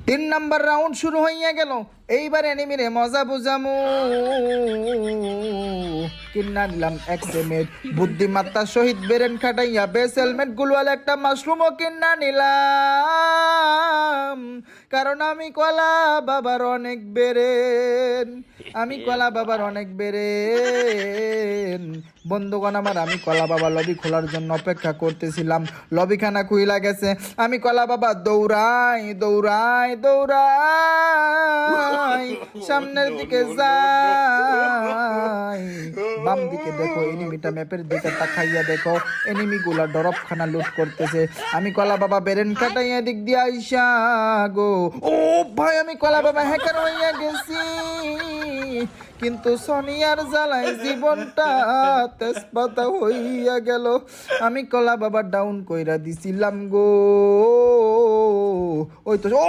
3 number round শুরু হইয়া গেল। এইবার এনিমিরে মজা বুঝামু। কিন্না নিলাম এক্সেমেট, বুদ্ধিমত্তার সহিত বেরেন খাটাইয়া বেস হেলমেট গুলওয়াল একটা মাশরুমও কিন্না নিলাম। কারণ আমি কলা বাবার অনেক বেরেন, আমি কলা বাবার অনেক বেরেন। বন্ধুগণ আমার, আমি কলা বাবা লবি খোলার জন্য অপেক্ষা করতেছিলাম। লবিখানা খুইলা গেছে। আমি কলা বাবা দৌড়াই দৌড়াই দৌড়াই, সামনের দিকে যাই। বাম দিকে দেখো, এনিমিটা ম্যাপের দিকে তাকাইয়া দেখো, এনিমি গুলা ডরপখানা লুট করতেছে। আমি কলা বাবা বেরেন কাটাইয়া দিক দিয়ে আইসা গো। ও ভাই, আমি কলা বাবা হ্যাকার হইয়া গেছি, কিন্তু সোনিয়ার জ্বালায় জীবনটা তেজপাতা হইয়া গেল। আমি কলা বাবা ডাউন কইরা দিছিলাম গো। ওই তো, ও